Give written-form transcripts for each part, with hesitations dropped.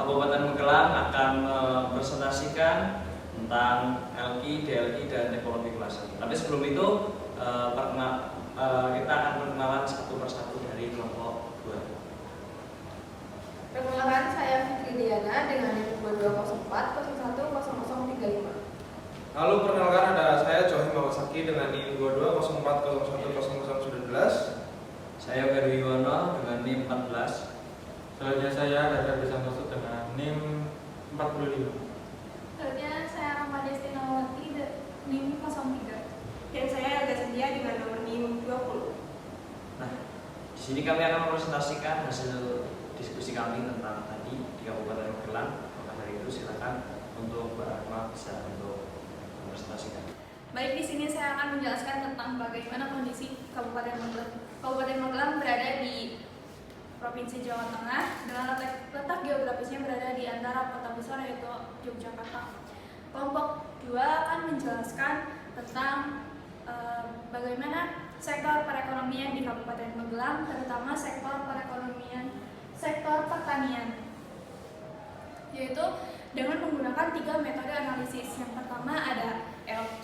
Kabupaten Magelang akan mempresentasikan tentang LQ, DLQ, dan teknologi cluster. Tapi sebelum itu kita akan perkenalan satu persatu dari kelompok 2. Perkenalkan, saya Fitri Diana dengan NIM 2204 010035. Halo, perkenalkan, ada saya Cohim Mawasaki dengan NIM 2204010019. Saya Ferdi Wiwono dengan NIM 14. Selanjutnya saya Dada Santoso dengan NIM 45. Selanjutnya saya Rahma Destinawati NIM 03. Dan saya Elga Sendia dengan nomor NIM 20. Nah, di sini kami akan mempresentasikan hasil diskusi kami tentang tadi di Kabupaten Magelang. Maka dari itu silakan untuk Mbak Rahma bisa untuk mempresentasikan. Baik, di sini saya akan menjelaskan tentang bagaimana kondisi Kabupaten Magelang. Kabupaten Magelang berada di Provinsi Jawa Tengah dengan letak geografisnya berada di antara kota besar yaitu Yogyakarta. Kelompok 2 akan menjelaskan tentang bagaimana sektor perekonomian di Kabupaten Magelang, terutama sektor pertanian, yaitu dengan menggunakan 3 metode analisis. Yang pertama ada LQ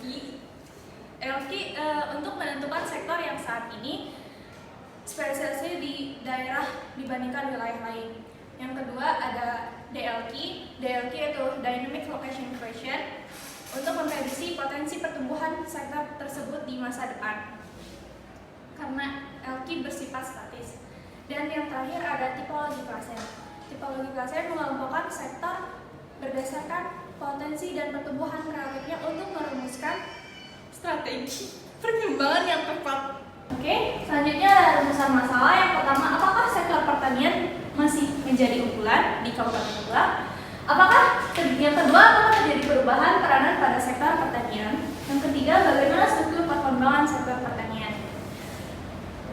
untuk menentukan sektor yang saat ini spesialisasi di daerah dibandingkan wilayah lain. Yang kedua ada DLQ itu Dynamic Location Equation untuk memprediksi potensi pertumbuhan sektor tersebut di masa depan karena LQ bersifat statis. Dan yang terakhir ada tipologi klaser. Tipologi klaser mengelompokkan sektor berdasarkan potensi dan pertumbuhan relatifnya untuk merumuskan strategi perkembangan yang tepat. Oke, selanjutnya rumusan masalah. Yang pertama, apakah sektor pertanian masih menjadi unggulan di Kabupaten Magelang? Yang kedua, apakah terjadi perubahan peranan pada sektor pertanian? Yang ketiga, bagaimana struktur perkembangan sektor pertanian?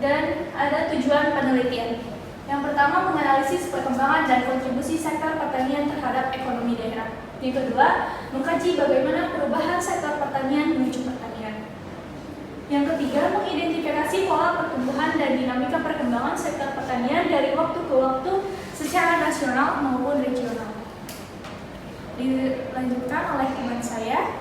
Dan ada tujuan penelitian. Yang pertama, menganalisis perkembangan dan kontribusi sektor pertanian terhadap ekonomi daerah. Yang kedua, mengkaji bagaimana perubahan sektor pertanian menuju pertanian. Yang ketiga, mengidentifikasi pola pertumbuhan dan dinamika perkembangan sektor pertanian dari waktu ke waktu secara nasional maupun regional. Dilanjutkan oleh teman saya.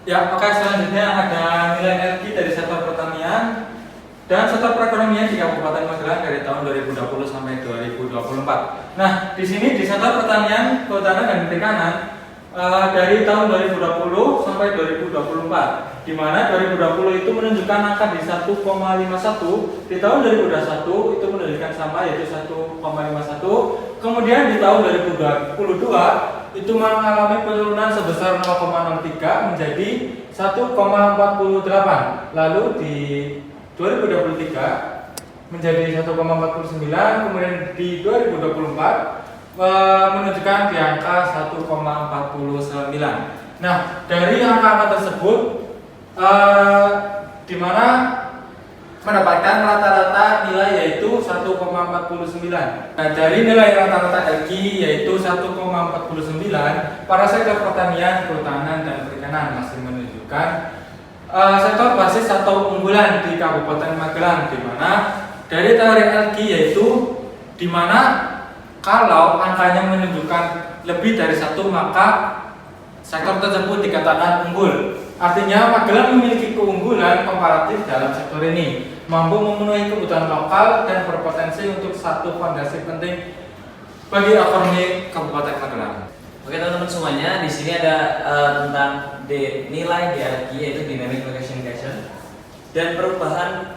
Ya, oke, selanjutnya ada nilai LQ dari sektor pertanian dan sektor perekonomian di Kabupaten Magelang dari tahun 2020 sampai 2024. Nah, di sini di sektor pertanian, kehutanan dan perikanan dari tahun 2020 sampai 2024, di mana 2020 itu menunjukkan angka di 1,51, di tahun 2021 itu menunjukkan sama yaitu 1,51, kemudian di tahun 2022 itu mengalami penurunan sebesar 0,63 menjadi 1,48, lalu di 2023 menjadi 1,49, kemudian di 2024 menunjukkan di angka 1,49. Nah, dari angka-angka tersebut di mana mendapatkan rata-rata nilai yaitu 1,49. Nah, dari nilai rata-rata LQ yaitu 1,49, para sektor pertanian, kehutanan dan perikanan masih menunjukkan sektor basis atau unggulan di Kabupaten Magelang, di mana dari teori LQ yaitu di mana kalau angkanya menunjukkan lebih dari 1 maka sektor tersebut dikatakan unggul. Artinya Magelang memiliki keunggulan komparatif dalam sektor ini, mampu memenuhi kebutuhan lokal dan berpotensi untuk satu fondasi penting bagi ekonomi Kabupaten Magelang. Oke teman-teman semuanya, di sini ada tentang nilai DLQ yaitu Dynamic Location Equation dan perubahan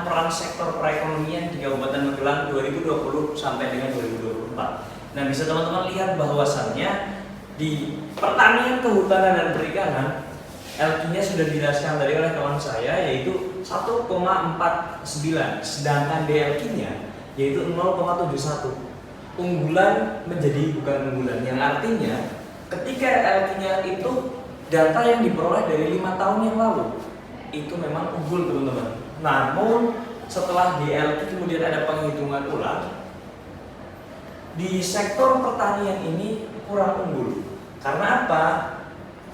peran sektor perekonomian di Kabupaten Magelang 2020 sampai dengan 2024. Nah, bisa teman-teman lihat bahwasannya di pertanian, kehutanan dan perikanan LQ-nya sudah dijelaskan tadi oleh kawan saya yaitu 1,49, sedangkan DLQ-nya yaitu 0,71. Unggulan menjadi bukan unggulan, yang artinya ketika LQ-nya itu data yang diperoleh dari 5 tahun yang lalu itu memang unggul teman-teman. Namun setelah di LQ kemudian ada penghitungan ulang, di sektor pertanian ini kurang unggul. Karena apa?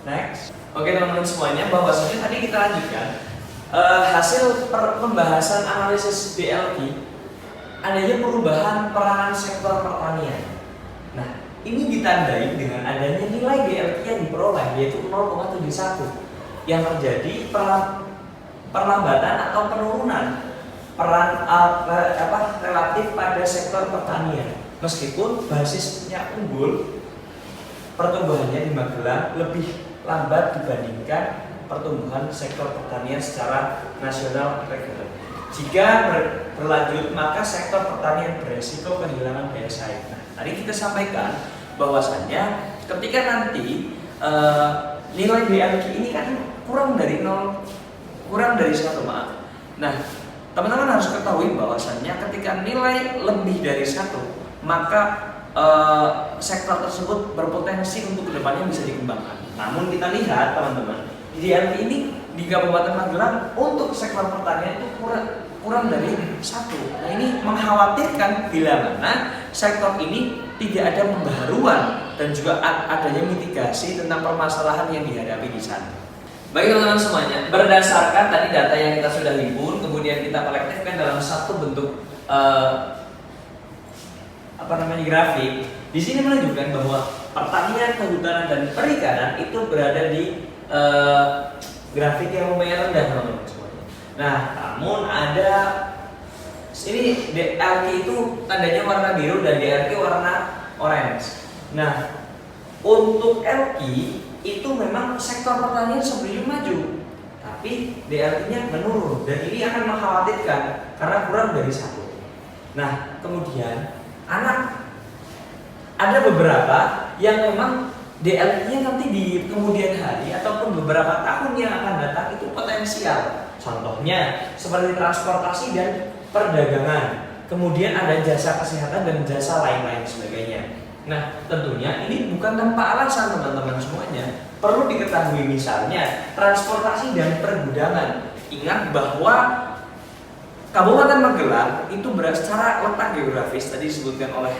Next. Oke teman-teman semuanya, bahwasanya tadi kita lanjutkan hasil pembahasan analisis DLQ adanya perubahan peranan sektor pertanian. Nah, ini ditandai dengan adanya nilai DLQ yang diperoleh yaitu 0,71 yang terjadi perlambatan atau penurunan peran relatif pada sektor pertanian. Meskipun basisnya unggul, pertumbuhannya di Magelang lebih lambat dibandingkan pertumbuhan sektor pertanian secara nasional regional. Jika berlanjut, maka sektor pertanian beresiko kehilangan daya saing. Nah, tadi kita sampaikan bahwasannya ketika nanti nilai DLQ ini kan kurang dari 1, maaf. Nah, teman-teman harus ketahui bahwasannya ketika nilai lebih dari 1, maka sektor tersebut berpotensi untuk kedepannya bisa dikembangkan. Namun kita lihat teman-teman, DLQ ini di Kabupaten Magelang untuk sektor pertanian itu kurang dari 1. Nah, ini mengkhawatirkan bila mana sektor ini tidak ada pembaharuan dan juga adanya mitigasi tentang permasalahan yang dihadapi di sana. Baik teman-teman semuanya, berdasarkan tadi data yang kita sudah himpun, kemudian kita kolektifkan dalam satu bentuk grafik. Di sini menunjukkan bahwa pertanian, kehutanan dan perikanan itu berada di grafik yang lumayan rendah teman-teman semuanya. Nah, namun ada ini DLQ itu tandanya warna biru dan DLQ warna orange. Nah, untuk LQ itu memang sektor pertanian sebenarnya maju, tapi DLQ-nya menurun dan ini akan mengkhawatirkan karena kurang dari 1. Nah, kemudian ada beberapa yang memang DLQ-nya nanti di kemudian hari ataupun beberapa tahun yang akan datang itu potensial. Contohnya seperti transportasi dan perdagangan. Kemudian ada jasa kesehatan dan jasa lain-lain sebagainya. Nah, tentunya ini bukan tanpa alasan teman-teman semuanya. Perlu diketahui misalnya transportasi dan pergudangan. Ingat bahwa Kabupaten Magelang itu secara letak geografis tadi disebutkan oleh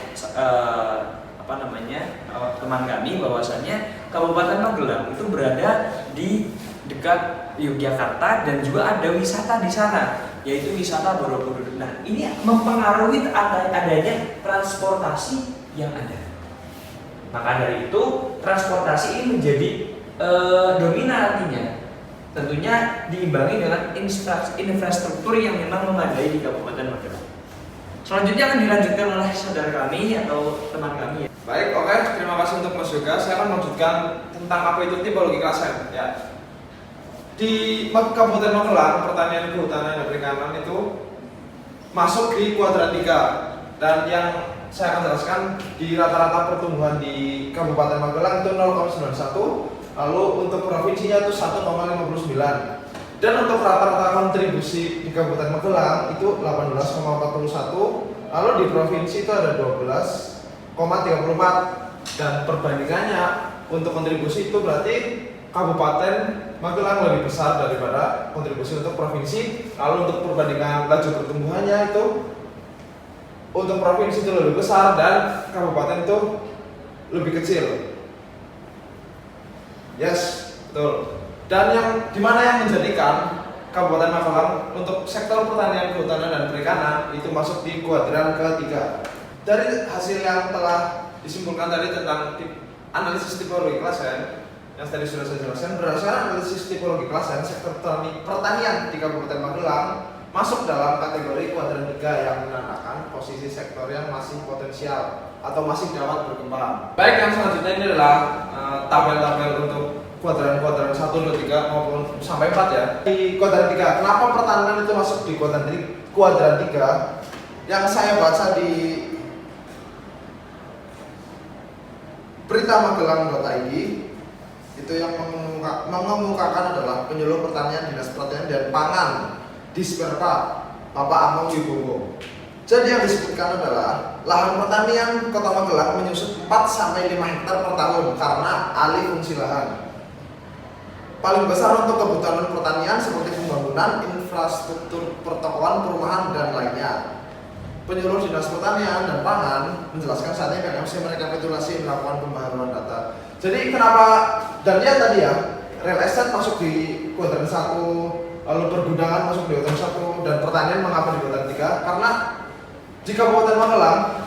teman kami bahwasannya Kabupaten Magelang itu berada di dekat Yogyakarta dan juga ada wisata di sana, yaitu wisata Borobudur. Nah, ini mempengaruhi adanya transportasi yang ada. Maka dari itu transportasi ini menjadi dominan artinya. Tentunya diimbangi dengan infrastruktur yang memang memadai di Kabupaten Magelang. Selanjutnya akan dilanjutkan oleh saudara kami atau teman kami. Baik, oke, terima kasih untuk Mas Yoga. Saya akan melanjutkan tentang apa itu tipologi klasen. Ya. Di Kabupaten Magelang, pertanian, kehutanan, dan perikanan itu masuk di kuadran 3. Dan yang saya akan jelaskan di rata-rata pertumbuhan di Kabupaten Magelang itu 0,91. Lalu untuk provinsinya itu 1,59. Dan untuk rata-rata kontribusi di Kabupaten Magelang itu 18,41. Lalu di provinsi itu ada 12,34. Dan perbandingannya untuk kontribusi itu berarti Kabupaten Magelang lebih besar daripada kontribusi untuk provinsi. Lalu untuk perbandingan laju pertumbuhannya itu untuk provinsi itu lebih besar dan kabupaten itu lebih kecil. Yes, betul. Dan yang dimana yang menjadikan Kabupaten Magelang untuk sektor pertanian, kehutanan, dan perikanan itu masuk di kuadran ketiga. Dari hasil yang telah disimpulkan tadi tentang analisis tipologi klasen yang tadi sudah saya jelaskan, berdasarkan analisis tipologi klasen sektor pertanian di Kabupaten Magelang masuk dalam kategori kuadran 3 yang menandakan posisi sektor yang masih potensial atau masih dapat berkembang. Baik, yang selanjutnya ini adalah tabel-tabel untuk kuadran-kuadran 1, 2, 3 maupun sampai 4 ya. Di kuadran 3, kenapa pertanian itu masuk di kuadran 3? Yang saya baca di berita magelang.id itu yang mengemukakan adalah penyuluh pertanian Dinas Pertanian dan Pangan Disperpa Bapak Among Wibowo. Jadi yang disebutkan adalah lahan pertanian Kota Magelang menyusut 4-5 hektar per tahun karena alih fungsi lahan. Paling besar untuk kebutuhan pertanian seperti pembangunan infrastruktur pertokoan, perumahan, dan lainnya. Penyuluh Dinas Pertanian dan Pangan menjelaskan saat ini PMC merekapitulasi melakukan pembaharuan data. Jadi kenapa, dan lihat tadi ya, real estate masuk di kuadran 1, lalu pergudangan masuk di kuadran 1, dan pertanian mengapa di kuadran 3? Karena di Kabupaten Magelang,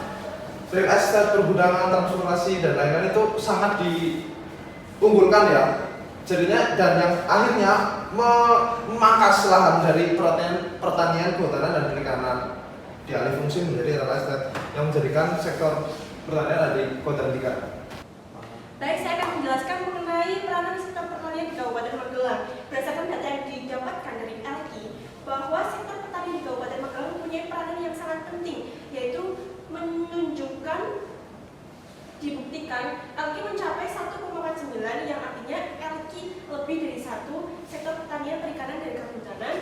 real estate, pergudangan, transportasi dan lain-lain itu sangat diunggulkan ya. Jadinya dan yang akhirnya memangkas lahan dari pertanian, kehutanan dan perikanan dialih fungsi menjadi real estate yang menjadikan sektor pertanian ada di Kota 3. Baik, saya akan menjelaskan mengenai peranan sektor pertanian di Kabupaten Magelang. Berdasarkan data yang didapatkan dari LKI, bahwa sektor pertanian di Kabupaten Magelang mempunyai peranan yang sangat penting, yaitu menunjukkan, dibuktikan LKI mencapai 1,49 yang artinya LKI lebih dari 1 sektor pertanian, perikanan, dan kehutanan.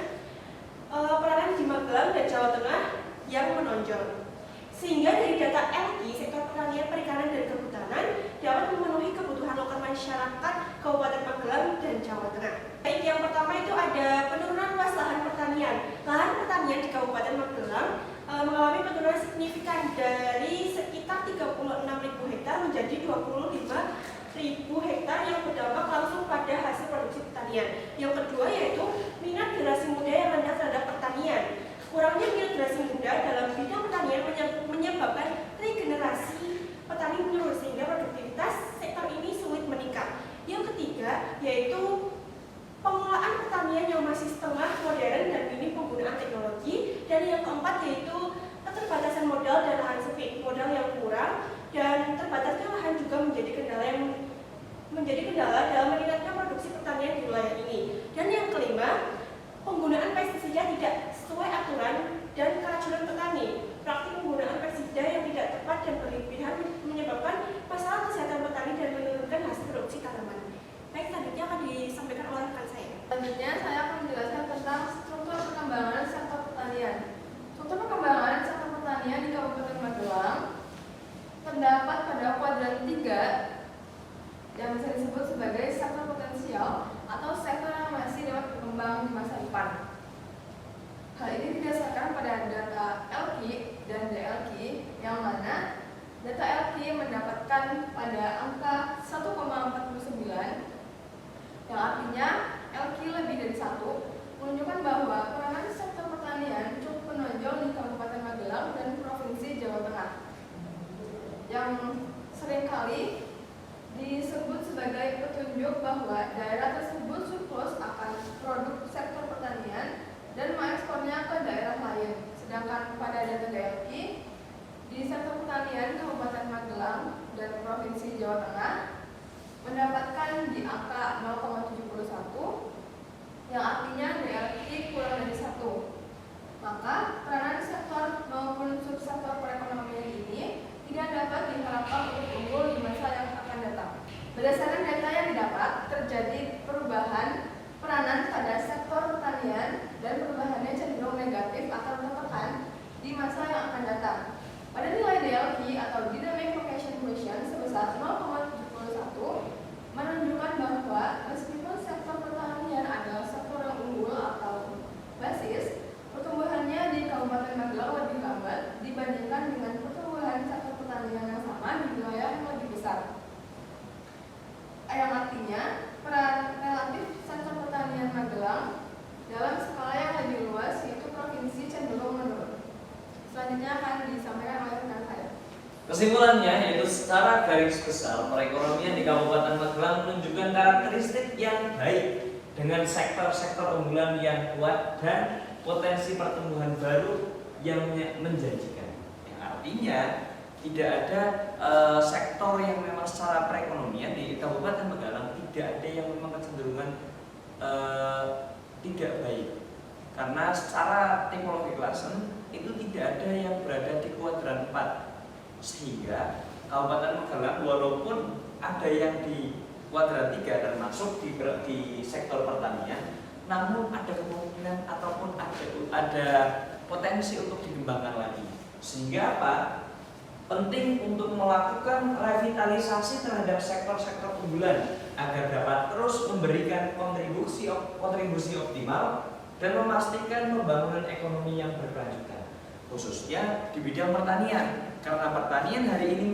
Peranan di Magelang dan Jawa Tengah yang menonjol. Sehingga dari data LKI, sektor pertanian, perikanan, dan kehutanan dapat memenuhi kebutuhan lokal masyarakat Kabupaten Magelang dan Jawa Tengah. Baik, yang pertama itu ada penurunan luas lahan pertanian. Lahan pertanian di Kabupaten Magelang mengalami penurunan signifikan dari sekitar 36.000 hektar menjadi 25.000 hektar yang berdampak langsung pada hasil produksi pertanian. Yang kedua yaitu minat generasi muda yang rendah terhadap pertanian. Kurangnya minat generasi muda dalam bidang pertanian menyebabkan regenerasi petani menurun sehingga produktivitas sektor ini sulit meningkat. Yang ketiga yaitu pengelolaan pertanian yang masih setengah modern dan minim penggunaan teknologi. Dan yang keempat yaitu keterbatasan modal dan lahan sempit, modal yang kurang dan terbatasnya lahan juga menjadi kendala dalam meningkatkan produksi pertanian di wilayah ini. Dan yang kelima, penggunaan pestisida tidak sesuai aturan dan keracunan petani. Praktik penggunaan pestisida yang tidak tepat dan berlebihan menyebabkan masalah kesehatan petani dan menurunkan hasil produksi tanaman. Baik, selanjutnya akan disampaikan oleh rekan saya. Selanjutnya saya akan menjelaskan tentang struktur perkembangan sektor pertanian. Struktur perkembangan sektor pertanian di Kabupaten Magelang terdapat pada kuadran 3 yang bisa disebut sebagai sektor potensial atau sektor yang masih dapat berkembang di masa depan. Hal ini didasarkan pada data LKI dan DLKI yang mana data LKI mendapatkan pada angka 1,49 yang artinya LKI lebih dari 1 menunjukkan bahwa peranan sektor pertanian cukup menonjol di Kabupaten Magelang dan Provinsi Jawa Tengah yang seringkali disebut sebagai petunjuk bahwa daerah tersebut surplus akan produk sektor pertanian dan mengekspornya ke daerah lain. Sedangkan pada data DLKI di sektor pertanian Kabupaten Magelang dan Provinsi Jawa Tengah mendapatkan di angka 0,71 yang artinya DLKI kurang dari 1. Maka peranan sektor maupun subsektor perekonomian ini tidak dapat diharapkan untuk unggul di masa yang akan datang. Berdasarkan data yang didapat, terjadi perubahan peranan pada sektor pertanian dan perubahannya cenderung negatif atau tertekan di masa yang akan datang. Pada nilai DLKI atau Dynamic Location Quotient sebesar 0,71 menunjukkan bahwa meskipun sektor pertanian adalah sektor yang unggul atau basis, pertumbuhannya di Kabupaten Magelang lebih lambat dibandingkan dengan pertumbuhan sektor pertanian yang sama di wilayah yang lebih besar. Yang artinya peran relatif sektor pertanian Magelang dalam skala yang lebih luas yaitu provinsi cenderung menurun. Selanjutnya akan disampaikan oleh rekan saya. Kesimpulannya yaitu secara garis besar perekonomian di Kabupaten Magelang menunjukkan karakteristik yang baik dengan sektor-sektor unggulan yang kuat dan potensi pertumbuhan baru yang menjanjikan. Yang artinya tidak ada sektor yang memang secara perekonomian di Kabupaten Magelang tidak ada yang memang kecenderungan tidak baik. Karena secara tipologi klasen itu tidak ada yang berada di kuadran 4. Sehingga Kabupaten Magelang walaupun ada yang di kuadran 3 termasuk di sektor pertanian, namun ada kemungkinan ataupun ada potensi untuk dikembangkan lagi. Sehingga apa? Penting untuk melakukan revitalisasi terhadap sektor-sektor unggulan agar dapat terus memberikan kontribusi optimal dan memastikan pembangunan ekonomi yang berkelanjutan, khususnya di bidang pertanian. Karena pertanian hari ini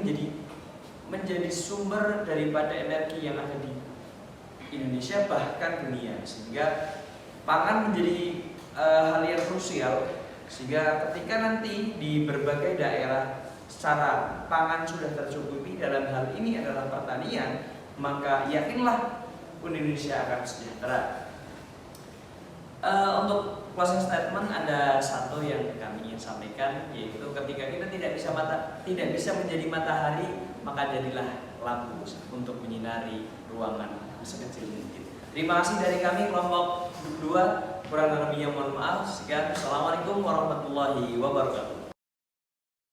menjadi sumber daripada energi yang ada di Indonesia bahkan dunia, sehingga pangan menjadi hal yang krusial Sehingga ketika nanti di berbagai daerah secara pangan sudah tercukupi, dalam hal ini adalah pertanian, maka yakinlah Indonesia akan sejahtera. Untuk closing statement ada satu yang kami ingin sampaikan, yaitu ketika kita tidak bisa menjadi matahari, maka jadilah lampu untuk menyinari ruangan sekecil mungkin. Terima kasih dari kami kelompok 2. Kurang lebihnya mohon maaf. Sekian. Assalamualaikum warahmatullahi wabarakatuh.